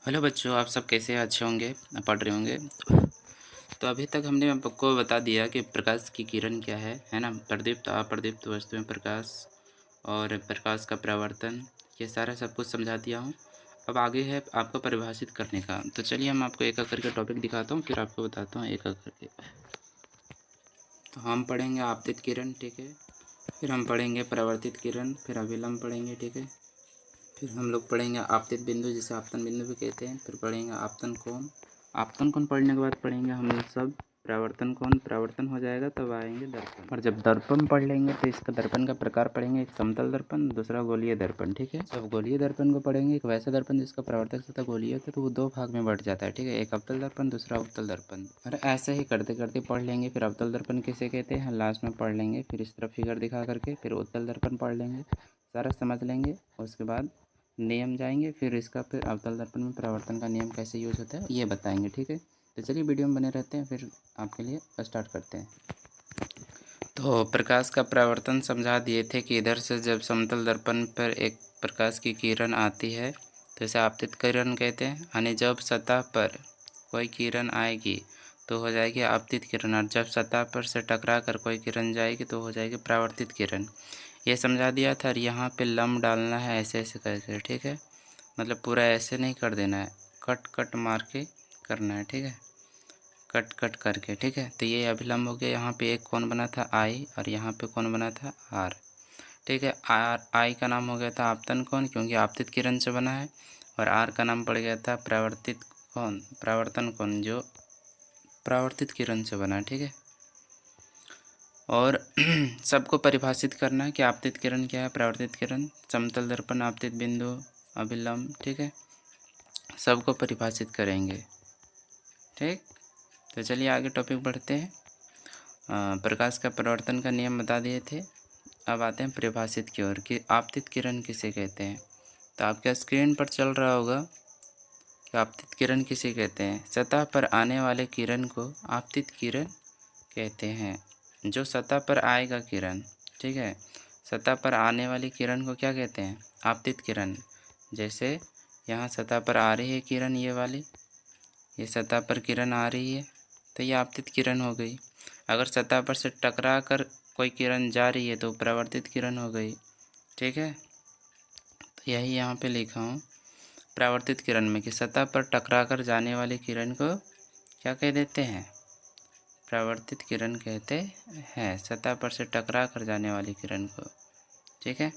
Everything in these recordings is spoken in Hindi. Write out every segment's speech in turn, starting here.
हेलो बच्चों, आप सब कैसे अच्छे होंगे, पढ़ रहे होंगे। तो अभी तक हमने आपको बता दिया कि प्रकाश की किरण क्या है ना। प्रदीप्त अप्रदीप्त वस्तुएं प्रकाश और प्रकाश का परावर्तन, ये सारा सब कुछ समझा दिया हूँ। अब आगे है आपको परिभाषित करने का। तो चलिए हम आपको एक एक करके टॉपिक दिखाता हूँ, फिर आपको बताता हूँ एक एक करके। तो हम पढ़ेंगे आपतित किरण, ठीक है। फिर हम पढ़ेंगे परावर्तित किरण, फिर अभिलंब पढ़ेंगे, ठीक है। फिर हम लोग पढ़ेंगे आपतित बिंदु, जिसे आपतन बिंदु भी कहते हैं। फिर पढ़ेंगे आपतन कोण। आपतन कोण पढ़ने के बाद पढ़ेंगे हम लोग सब परावर्तन कोण। परावर्तन हो जाएगा तब आएंगे दर्पण। और जब दर्पण पढ़ लेंगे तो इसका दर्पण का प्रकार पढ़ेंगे। एक समतल दर्पण, दूसरा गोलीय दर्पण, ठीक है। जब गोलीय दर्पण को पढ़ेंगे, एक वैसा दर्पण जिसका परावर्तक सतह गोलीय होता है, तो वो दो भाग में बढ़ जाता है, ठीक है। एक अवतल दर्पण, दूसरा उत्तल दर्पण। और ऐसे ही करते करते पढ़ लेंगे। फिर अवतल दर्पण किसे कहते हैं लास्ट में पढ़ लेंगे। फिर इस तरफ फिगर दिखा करके फिर उत्तल दर्पण पढ़ लेंगे, सारा समझ लेंगे। उसके बाद नियम जाएंगे, फिर इसका फिर अवतल दर्पण में परावर्तन का नियम कैसे यूज होता है ये बताएंगे, ठीक है। तो चलिए वीडियो में बने रहते हैं, फिर आपके लिए स्टार्ट करते हैं। तो प्रकाश का परावर्तन समझा दिए थे कि इधर से जब समतल दर्पण पर एक प्रकाश की किरण आती है तो इसे आपतित किरण कहते हैं। यानी जब सतह पर कोई किरण आएगी तो हो जाएगी आपतित किरण, और जब सतह पर से टकरा कर कोई किरण जाएगी तो हो जाएगी परावर्तित किरण। ये समझा दिया था। और यहाँ पे लंब डालना है ऐसे ऐसे करके, ठीक है। मतलब पूरा ऐसे नहीं कर देना है, कट कट मार के करना है, ठीक है। कट कट करके, ठीक है। तो ये अभिलंब हो गया। यहाँ पे एक कोण बना था आई और यहाँ पे कोण बना था आर, ठीक है। आर आई का नाम हो गया था आपतन कोण, क्योंकि आपतित किरण से बना है। और आर का नाम पड़ गया था परावर्तित कोण, परावर्तन कोण, जो परावर्तित किरण से बना है, ठीक है। और सबको परिभाषित करना है कि आपतित किरण क्या है, परावर्तित किरण, समतल दर्पण, आपतित बिंदु, अभिलंब, ठीक है। सबको परिभाषित करेंगे, ठीक। तो चलिए आगे टॉपिक बढ़ते हैं। प्रकाश का परावर्तन का नियम बता दिए थे। अब आते हैं परिभाषित की ओर कि आपतित किरण किसे कहते हैं। तो आपके स्क्रीन पर चल रहा होगा कि आपतित किरण किसे कहते हैं। सतह पर आने वाले किरण को आपतित किरण कहते हैं। जो सतह पर आएगा किरण, ठीक है, सतह पर आने वाली किरण को क्या कहते हैं, आपतित किरण। जैसे यहाँ सतह पर आ रही है किरण, ये वाली, ये सतह पर किरण आ रही है तो ये आपतित किरण हो गई। अगर सतह पर से टकरा कर कोई किरण जा रही है तो परावर्तित किरण हो गई, ठीक है। तो यही यहाँ पे लिखा हूँ परावर्तित किरण में कि सतह पर टकरा कर जाने वाली किरण को क्या कह देते हैं, परावर्तित किरण कहते हैं। सतह पर से टकरा कर जाने वाली किरण को, ठीक है।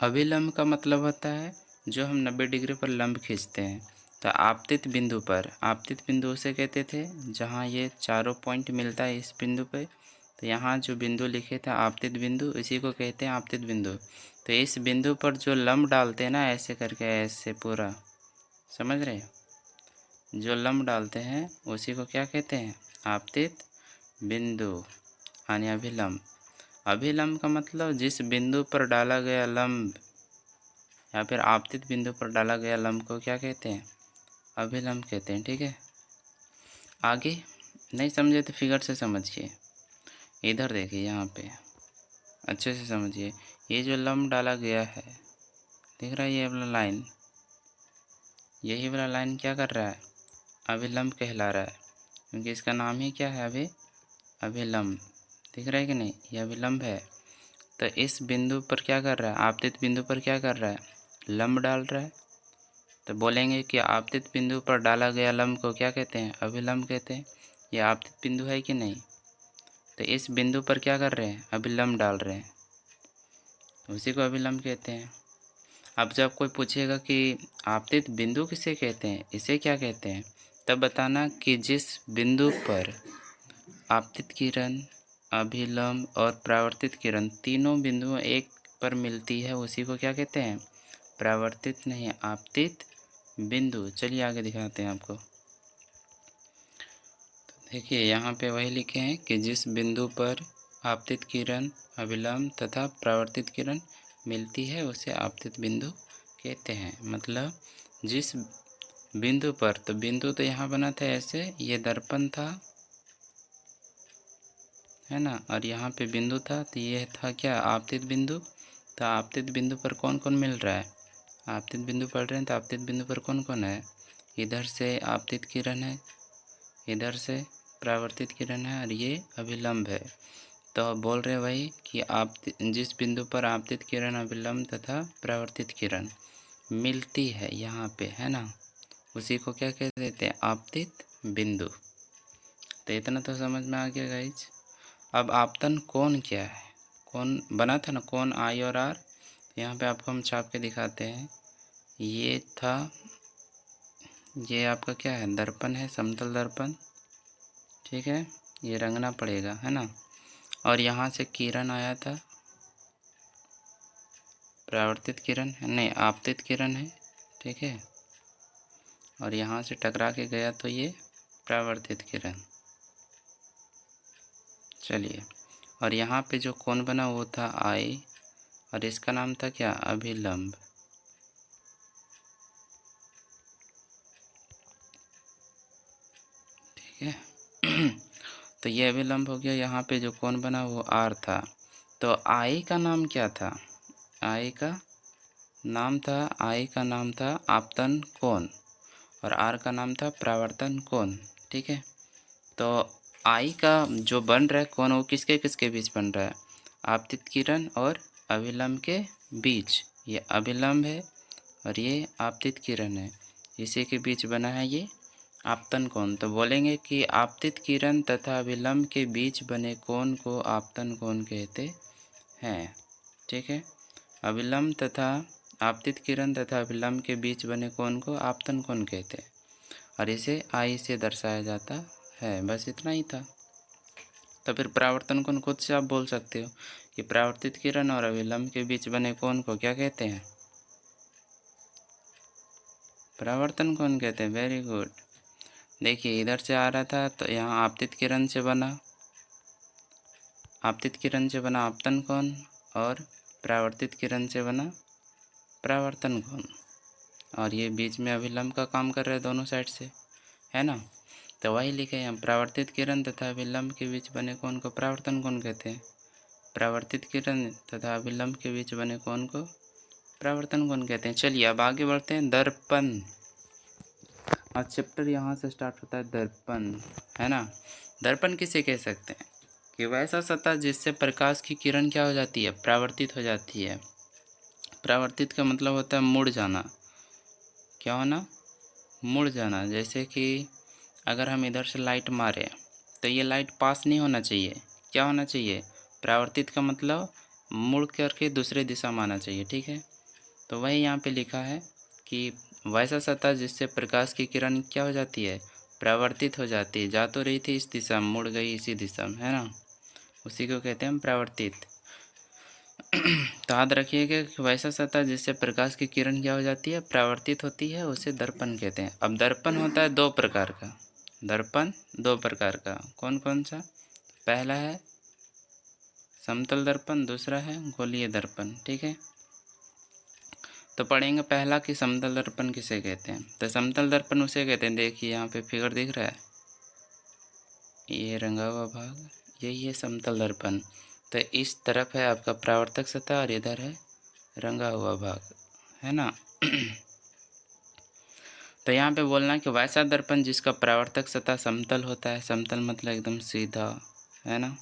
अभिलंब का मतलब होता है जो हम 90 डिग्री पर लंब खींचते हैं। तो आपतित बिंदु पर, आपतित बिंदु उसे कहते थे जहाँ ये चारों पॉइंट मिलता है इस बिंदु पे। तो यहाँ जो बिंदु लिखे थे आपतित बिंदु, इसी को कहते हैं आपतित बिंदु। तो इस बिंदु पर जो लंब डालते हैं ना ऐसे करके, ऐसे पूरा, समझ रहे, जो लंब डालते हैं उसी को क्या कहते हैं, आपतित बिंदु यानी अभिलंब। अभिलंब का मतलब जिस बिंदु पर डाला गया लंब या फिर आपतित बिंदु पर डाला गया लंब को क्या कहते हैं, अभिलंब कहते हैं, ठीक है। आगे नहीं समझे तो फिगर से समझिए। इधर देखिए, यहाँ पे अच्छे से समझिए। ये जो लंब डाला गया है, दिख रहा है ये वाला लाइन, यही वाला लाइन क्या कर रहा है, अभिलंब कहला रहा है, क्योंकि इसका नाम ही क्या है, अभिलंब। दिख रहा है कि नहीं, ये अभिलंब है। तो इस बिंदु पर क्या कर रहा है, आपतित बिंदु पर क्या कर रहा है, लंब डाल रहा है। तो बोलेंगे कि आपतित बिंदु पर डाला गया लंब को क्या कहते हैं, अभिलंब कहते हैं। ये आपतित बिंदु है कि नहीं, तो इस बिंदु पर क्या कर रहे हैं, अभिलंब डाल रहे हैं, उसी को अभिलंब कहते हैं। अब जब कोई पूछेगा कि आपतित बिंदु किसे कहते हैं, इसे क्या कहते हैं, तब बताना कि जिस बिंदु पर आपतित किरण, अभिलंब और परावर्तित किरण तीनों बिंदुओं एक पर मिलती है उसी को क्या कहते हैं, परावर्तित नहीं, आपतित बिंदु। चलिए आगे दिखाते हैं आपको। देखिए यहाँ पे वही लिखे हैं कि जिस बिंदु पर आपतित किरण, अभिलंब तथा परावर्तित किरण मिलती है उसे आपतित बिंदु कहते हैं। मतलब जिस बिंदु पर, तो बिंदु तो यहाँ बना था ऐसे, ये दर्पण था, है ना, और यहाँ पे बिंदु था, तो ये था क्या, आपतित बिंदु। तो आपतित बिंदु पर कौन कौन मिल रहा है, आपतित बिंदु पढ़ रहे हैं तो आपतित बिंदु पर कौन कौन है? इधर से आपतित किरण है, इधर से परावर्तित किरण है और ये अभिलंब है। तो बोल रहे भाई कि आप जिस बिंदु पर आपतित किरण, अभिलंब तथा परावर्तित किरण मिलती है यहाँ पे, है ना, उसी को क्या कह देते हैं? आपतित बिंदु। तो इतना तो समझ में आ गया गाइज। अब आपतन कोण क्या है? कोण बना था ना, कोण आई और आर। यहाँ पे आपको हम छाप के दिखाते हैं। ये था, ये आपका क्या है? दर्पण है, समतल दर्पण, ठीक है। ये रंगना पड़ेगा, है ना। और यहाँ से किरण आया था, परावर्तित किरण है, नहीं आपतित किरण है, ठीक है। और यहाँ से टकरा के गया तो ये परावर्तित किरण। चलिए, और यहाँ पे जो कोण बना वो था आई, और इसका नाम था क्या? अभिलंब। ठीक है। तो ये अभिलंब हो गया। यहाँ पे जो कोण बना वो आर था। तो आई का नाम क्या था? आई का नाम था आपतन कोण, और आर का नाम था परावर्तन कोण, ठीक है। तो आई का जो बन रहा है कोण, वो किसके किसके बीच बन रहा है? आपतित किरण और अभिलंब के बीच। ये अभिलंब है और ये आपतित किरण है, इसी के बीच बना है ये आपतन कोण। तो बोलेंगे कि आपतित किरण तथा अभिलंब के बीच बने कोण को आपतन कोण कहते हैं, ठीक है। अभिलंब तथा आपतित किरण तथा अभिलंब के बीच बने कोण को आपतन कोण कहते हैं, और इसे आई से दर्शाया जाता है। बस इतना ही था। तो फिर परावर्तन कोण खुद से आप बोल सकते हो कि परावर्तित किरण और अभिलंब के बीच बने कोण को क्या कहते हैं? परावर्तन कोण कहते हैं। Very good. देखिए, इधर से आ रहा था तो यहाँ आपतित किरण से बना, आपतित किरण से बना आपतन कोण, और परावर्तित किरण से बना परावर्तन कोण, और ये बीच में अभिलंब का काम कर रहे हैं दोनों साइड से, है ना। तो वही लिखे हम, परावर्तित किरण तथा अभिलंब के बीच बने कोण को परावर्तन कोण कहते हैं। परावर्तित किरण तथा अभिलंब के बीच बने कोण को परावर्तन कोण कहते हैं। चलिए अब आगे बढ़ते हैं। दर्पण। आज चैप्टर यहाँ से स्टार्ट होता है, दर्पण, है ना। दर्पण किसे कह सकते हैं? कि वैसा सतह जिससे प्रकाश की किरण क्या हो जाती है? परावर्तित हो जाती है। परावर्तित का मतलब होता है मुड़ जाना। क्या होना? मुड़ जाना। जैसे कि अगर हम इधर से लाइट मारें तो ये लाइट पास नहीं होना चाहिए। क्या होना चाहिए? परावर्तित का मतलब मुड़ करके दूसरे दिशा में आना चाहिए, ठीक है। तो वही यहाँ पे लिखा है कि वैसा सतह जिससे प्रकाश की किरण क्या हो जाती है? परावर्तित हो जाती है। जा तो रही थी इस दिशा में, मुड़ गई इसी दिशा में, है ना, उसी को कहते हैं परावर्तित। तो याद रखिएगा कि वैसा सतह जिससे प्रकाश की किरण क्या हो जाती है? परावर्तित होती है, उसे दर्पण कहते हैं। अब दर्पण होता है दो प्रकार का। दर्पण दो प्रकार का, कौन कौन सा? पहला है समतल दर्पण, दूसरा है गोलीय दर्पण, ठीक है। तो पढ़ेंगे पहला कि समतल दर्पण किसे कहते हैं। तो समतल दर्पण उसे कहते हैं, देखिए यहाँ पे फिगर दिख रहा है, ये रंगा हुआ भाग, यही है समतल दर्पण। तो इस तरफ है आपका परावर्तक सतह और इधर है रंगा हुआ भाग, है ना। तो यहाँ पे बोलना कि वैसा दर्पण जिसका परावर्तक सतह समतल होता है, समतल मतलब एकदम सीधा, है ना,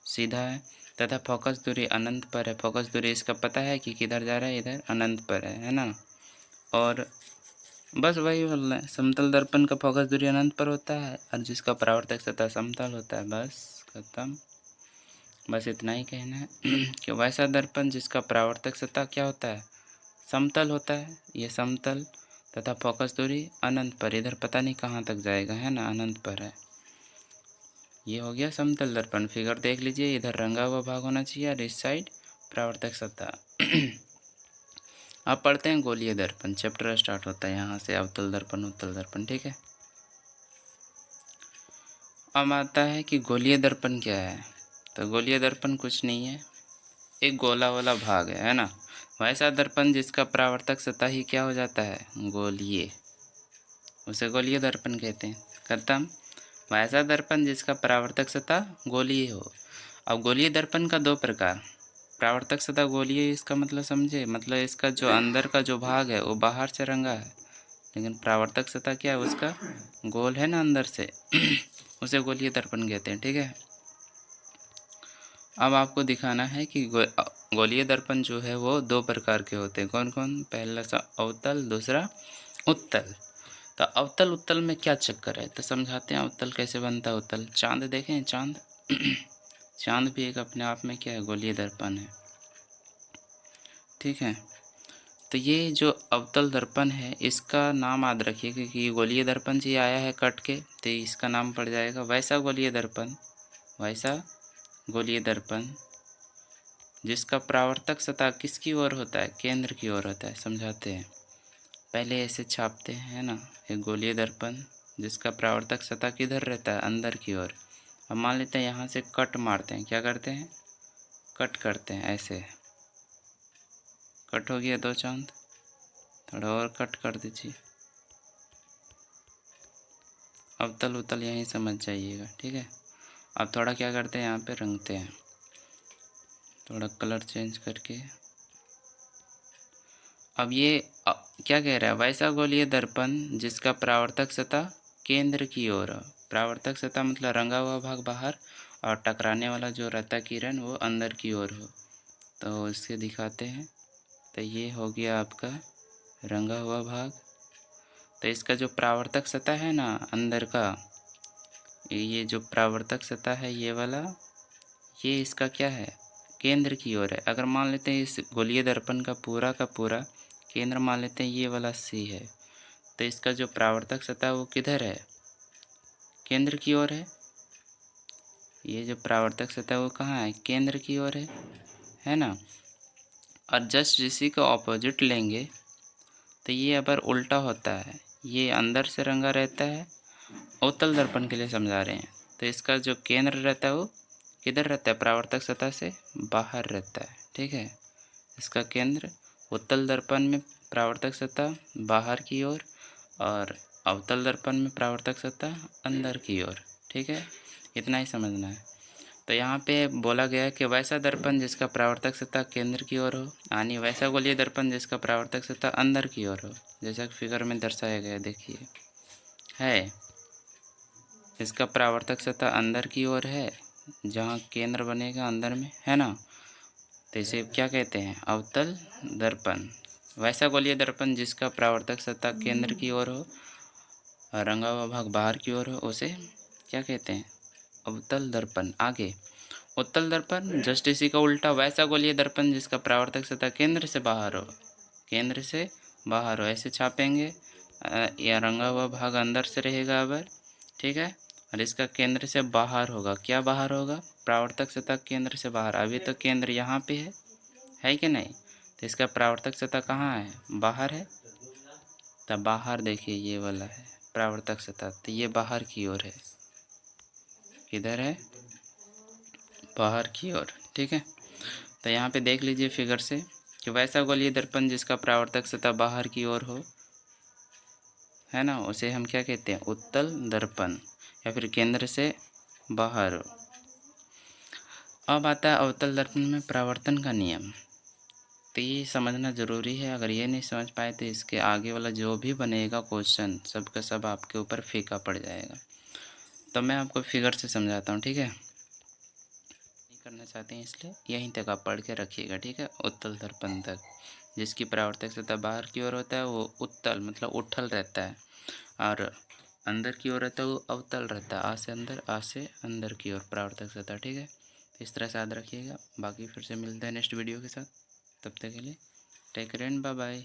सीधा है, तथा फोकस दूरी अनंत पर है। फोकस दूरी इसका पता है कि किधर जा रहा है, इधर अनंत पर है ना। और बस वही बोल रहे हैं, समतल दर्पण का फोकस दूरी अनंत पर होता है और जिसका परावर्तक सतह समतल होता है। बस खत्म। बस इतना ही कहना है कि वैसा दर्पण जिसका परावर्तक सतह क्या होता है? समतल होता है। ये समतल तथा फोकस दूरी अनंत पर, इधर पता नहीं कहाँ तक जाएगा, है ना, अनंत पर है। ये हो गया समतल दर्पण। फिगर देख लीजिए, इधर रंगा हुआ भाग होना चाहिए और इस साइड परावर्तक सतह। अब पढ़ते हैं गोलीय दर्पण। चैप्टर स्टार्ट होता है यहाँ से, अवतल दर्पण, उत्तल दर्पण, ठीक है। अब आता है कि गोलीय दर्पण क्या है। तो गोलीय दर्पण कुछ नहीं है, एक गोला वाला भाग है ना। वैसा दर्पण जिसका परावर्तक सतह ही क्या हो जाता है? गोलीय, उसे गोलीय दर्पण कहते हैं। खत्म। वैसा दर्पण जिसका परावर्तक सतह गोलीय हो। अब गोलीय दर्पण का दो प्रकार, प्रावर्तक सतह गोलीय, इसका मतलब समझे, मतलब इसका जो अंदर का जो भाग है वो बाहर से रंगा है, लेकिन प्रावर्तक सतह क्या है, उसका गोल है ना अंदर से उसे गोलीय दर्पण कहते हैं। ठीक है, अब आपको दिखाना है कि गोलीय दर्पण जो है वो दो प्रकार के होते हैं। कौन कौन? पहला सा अवतल, दूसरा उत्तल। तो अवतल उत्तल में क्या चक्कर है, तो समझाते हैं अवतल कैसे बनता है। उत्तल, चांद देखें, चांद चांद भी एक अपने आप में क्या है, गोलीय दर्पण है। ठीक है, तो ये जो अवतल दर्पण है इसका नाम याद रखिए, क्योंकि गोलीय दर्पण से आया है कट के, तो इसका नाम पड़ जाएगा वैसा गोलीय दर्पण। वैसा गोलीय दर्पण जिसका प्रावर्तक सतह किसकी ओर होता है, केंद्र की ओर होता है। समझाते हैं, पहले ऐसे छापते हैं ना, एक गोलीय दर्पण जिसका प्रावर्तक सतह किधर रहता है, अंदर की ओर। अब मान लेते हैं यहाँ से कट मारते हैं, क्या करते हैं, कट करते हैं, ऐसे कट हो गया दो चांद, थोड़ा और कट कर दीजिए। अवतल उत्तल यहीं समझ जाइएगा। ठीक है, अब थोड़ा क्या करते हैं, यहाँ पे रंगते हैं, थोड़ा कलर चेंज करके। अब ये क्या कह रहा है, वैसा गोलीय दर्पण जिसका प्रावर्तक सतह केंद्र की ओर हो। प्रावर्तक सतह मतलब रंगा हुआ भाग बाहर और टकराने वाला जो रहता है किरण वो अंदर की ओर हो। तो इससे दिखाते हैं, तो ये हो गया आपका रंगा हुआ भाग। तो इसका जो प्रावर्तक सतह है ना अंदर का, ये जो प्रावर्तक सतह है ये वाला, ये इसका क्या है, केंद्र की ओर है। अगर मान लेते हैं इस गोलीय दर्पण का पूरा केंद्र मान लेते हैं ये वाला सी है, तो इसका जो प्रावर्तक सतह वो किधर है, केंद्र की ओर है। ये जो प्रावर्तक सतह वो कहाँ है, केंद्र की ओर है ना। और जस्ट इसी का ऑपोजिट लेंगे तो ये अगर उल्टा होता है, ये अंदर से रंगा रहता है, अवतल दर्पण के लिए समझा रहे हैं। तो इसका जो केंद्र रहता है वो किधर रहता है, प्रावर्तक सतह से बाहर रहता है। ठीक है, इसका केंद्र उत्तल दर्पण में प्रावर्तक सतह बाहर की ओर और अवतल दर्पण में प्रावर्तक सतह अंदर की ओर। ठीक है, इतना ही समझना है। तो यहाँ पे बोला गया है कि वैसा दर्पण जिसका प्रावर्तक सतह केंद्र की ओर हो, यानी वैसा गोलीय दर्पण जिसका प्रावर्तक सतह अंदर की ओर हो, जैसा कि फिगर में दर्शाया गया देखिए है। इसका प्रावर्तक सतह अंदर की ओर है, जहाँ केंद्र बनेगा अंदर में, है ना। तो इसे क्या कहते हैं, अवतल दर्पण। वैसा गोलीय दर्पण जिसका प्रावर्तक सतह केंद्र की ओर हो और रंगा हुआ भाग बाहर की ओर हो, उसे क्या कहते हैं, अवतल दर्पण। आगे उत्तल दर्पण, जस्ट इसी का उल्टा, वैसा गोलीय दर्पण जिसका प्रावर्तक सतह केंद्र से बाहर हो, केंद्र से बाहर हो, ऐसे छापेंगे। या रंगा हुआ भाग अंदर से रहेगा अगर, ठीक है, और इसका केंद्र से बाहर होगा। क्या बाहर होगा, प्रावर्तक सतह केंद्र से बाहर। अभी तो केंद्र यहाँ पे है कि नहीं, तो इसका प्रावर्तक सतह कहाँ है, बाहर है। तब बाहर देखिए ये वाला है प्रावर्तक सतह, तो ये बाहर की ओर है, किधर है, बाहर की ओर। ठीक है, तो यहाँ पे देख लीजिए फिगर से कि वैसा गोलीय दर्पण जिसका प्रावर्तक सतह बाहर की ओर हो, है ना, उसे हम क्या कहते हैं, उत्तल दर्पण, या फिर केंद्र से बाहर हो। अब आता है अवतल दर्पण में परावर्तन का नियम। तो ये समझना ज़रूरी है, अगर ये नहीं समझ पाए तो इसके आगे वाला जो भी बनेगा क्वेश्चन सब का सब आपके ऊपर फीका पड़ जाएगा। तो मैं आपको फिगर से समझाता हूँ। ठीक है, नहीं करना चाहते हैं इसलिए यहीं तक आप पढ़ के रखिएगा। ठीक है, उत्तल दर्पण तक, जिसकी परावर्तक सतह बाहर की ओर होता है वो उत्तल मतलब उठल रहता है, और अंदर की ओर रहता है वो अवतल रहता है, आ से अंदर की ओर परावर्तक सतह। ठीक है, इस तरह से याद रखिएगा। बाकी फिर से मिलते हैं नेक्स्ट वीडियो के साथ, तब तक के लिए take care and bye bye.